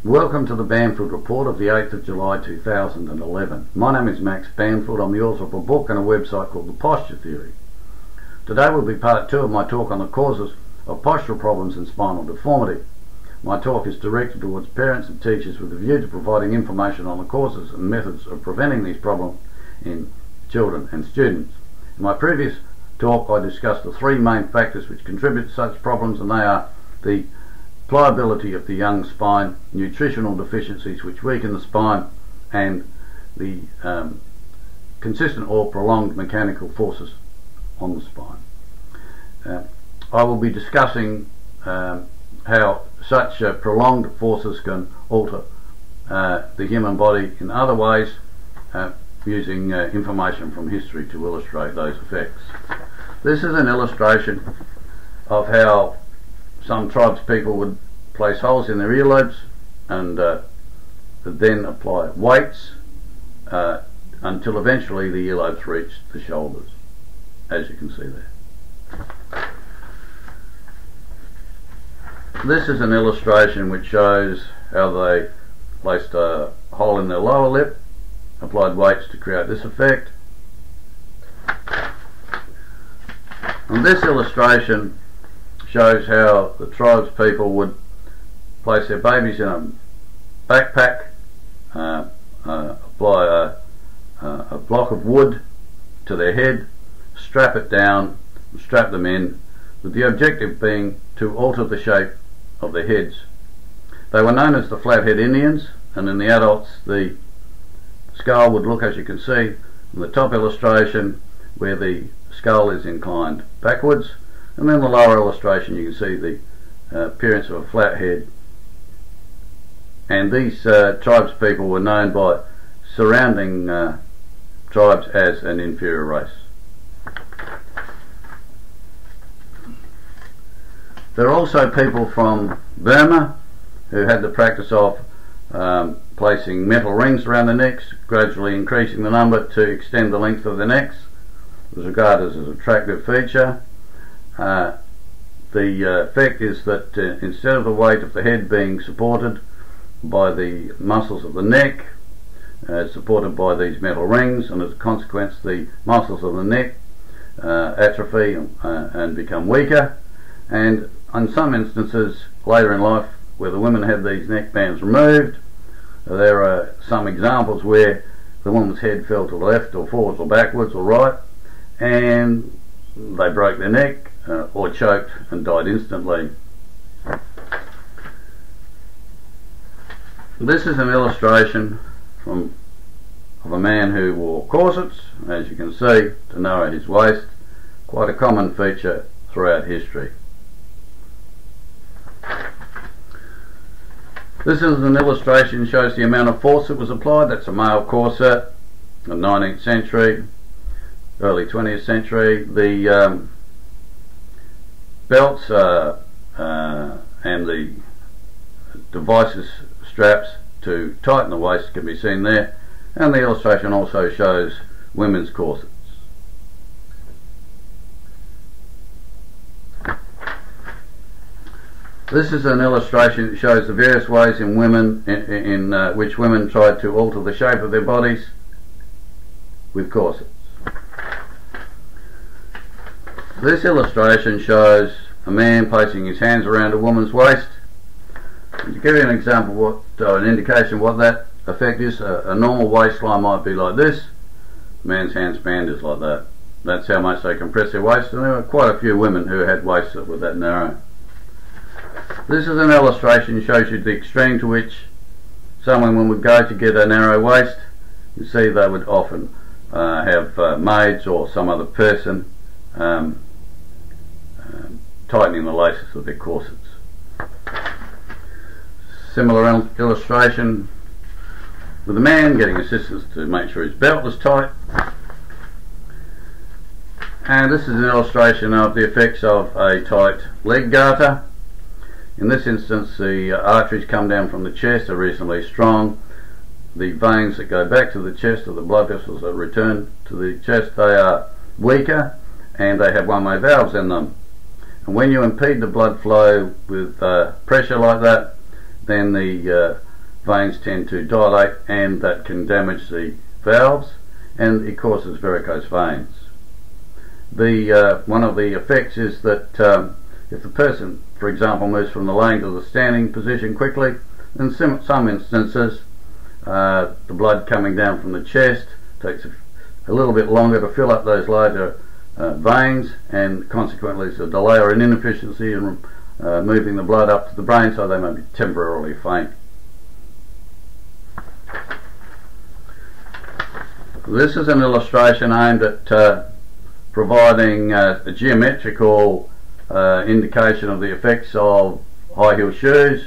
Welcome to the Banfield Report of the 8th of July 2011. My name is Max Banfield. I'm the author of a book and a website called The Posture Theory. Today will be part 2 of my talk on the causes of postural problems and spinal deformity. My talk is directed towards parents and teachers with a view to providing information on the causes and methods of preventing these problems in children and students. In my previous talk I discussed the 3 main factors which contribute to such problems, and they are the pliability of the young spine, nutritional deficiencies which weaken the spine, and the consistent or prolonged mechanical forces on the spine. I will be discussing how such prolonged forces can alter the human body in other ways, using information from history to illustrate those effects. This is an illustration of how some tribes people would place holes in their earlobes and then apply weights until eventually the earlobes reach the shoulders, as you can see there. This is an illustration which shows how they placed a hole in their lower lip, applied weights to create this effect. And this illustration shows how the tribes people would place their babies in a backpack, apply a block of wood to their head, strap it down, strap them in, with the objective being to alter the shape of their heads. They were known as the Flathead Indians, and in the adults the skull would look, as you can see in the top illustration, where the skull is inclined backwards, and in the lower illustration you can see the appearance of a flat head. And these tribes people were known by surrounding tribes as an inferior race. There are also people from Burma who had the practice of placing metal rings around their necks, gradually increasing the number to extend the length of their necks. It was regarded as an attractive feature. The effect is that instead of the weight of the head being supported by the muscles of the neck, supported by these metal rings, and as a consequence the muscles of the neck atrophy and become weaker. And in some instances later in life, where the women had these neck bands removed, there are some examples where the woman's head fell to the left or forwards or backwards or right, and they broke their neck or choked and died instantly. This is an illustration of a man who wore corsets, as you can see, to narrow his waist, quite a common feature throughout history. This is an illustration that shows the amount of force that was applied. That's a male corset in the 19th century, early 20th century. The belts and the devices, straps to tighten the waist, can be seen there, and the illustration also shows women's corsets. This is an illustration that shows the various ways in which women tried to alter the shape of their bodies with corsets. This illustration shows a man placing his hands around a woman's waist. To give you an example, an indication of what that effect is, a normal waistline might be like this. A man's handsband is like that. That's how much they compress their waist, and there were quite a few women who had waists that were that narrow. This is an illustration that shows you the extreme to which some women would go to get a narrow waist. You see they would often have maids or some other person tightening the laces of their corsets. Similar illustration with a man getting assistance to make sure his belt was tight. And this is an illustration of the effects of a tight leg garter. In this instance the arteries come down from the chest, are reasonably strong. The veins that go back to the chest, or the blood vessels that return to the chest, they are weaker and they have one-way valves in them. And when you impede the blood flow with pressure like that, then the veins tend to dilate, and that can damage the valves, and it causes varicose veins. One of the effects is that if the person, for example, moves from the laying to the standing position quickly, in some instances the blood coming down from the chest takes a little bit longer to fill up those larger veins, and consequently there's a delay or an inefficiency in moving the blood up to the brain, so they may be temporarily faint. This is an illustration aimed at providing a geometrical indication of the effects of high heel shoes.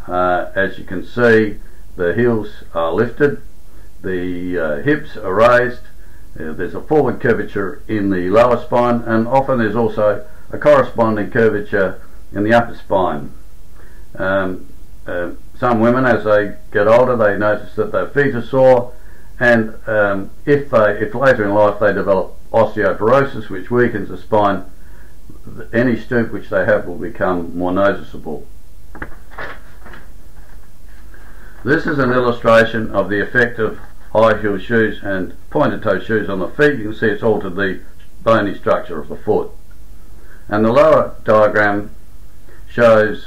As you can see, the heels are lifted, the hips are raised, there's a forward curvature in the lower spine, and often there's also a corresponding curvature in the upper spine. Some women, as they get older, they notice that their feet are sore, and if later in life they develop osteoporosis, which weakens the spine, any stoop which they have will become more noticeable. This is an illustration of the effect of high heel shoes and pointed toe shoes on the feet. You can see it's altered the bony structure of the foot. And the lower diagram shows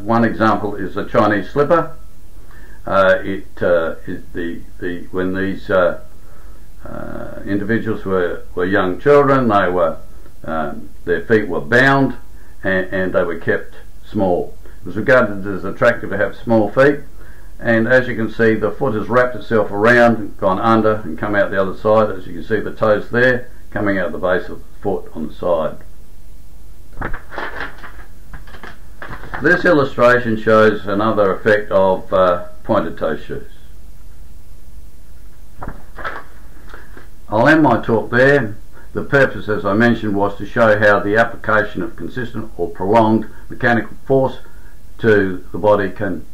one example is the Chinese slipper. When these individuals were young children, their feet were bound, and they were kept small. It was regarded as attractive to have small feet, and as you can see, the foot has wrapped itself around and gone under and come out the other side. As you can see, the toes there coming out the base of the foot on the side. This illustration shows another effect of pointed toe shoes. I'll end my talk there. The purpose, as I mentioned, was to show how the application of consistent or prolonged mechanical force to the body can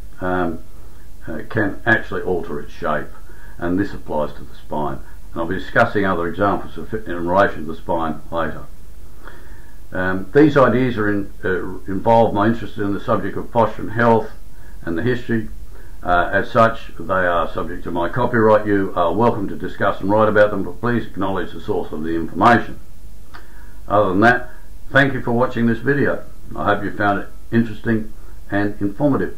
actually alter its shape, and this applies to the spine. And I'll be discussing other examples of it in relation to the spine later. These ideas involve my interest in the subject of posture and health and the history. As such, they are subject to my copyright. You are welcome to discuss and write about them, but please acknowledge the source of the information. Other than that, thank you for watching this video. I hope you found it interesting and informative.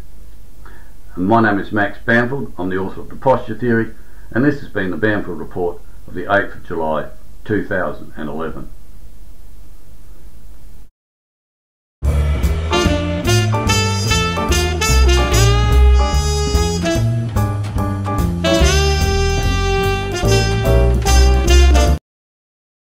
And my name is Max Banfield. I'm the author of The Posture Theory, and this has been the Banfield Report of the 8th of July 2011.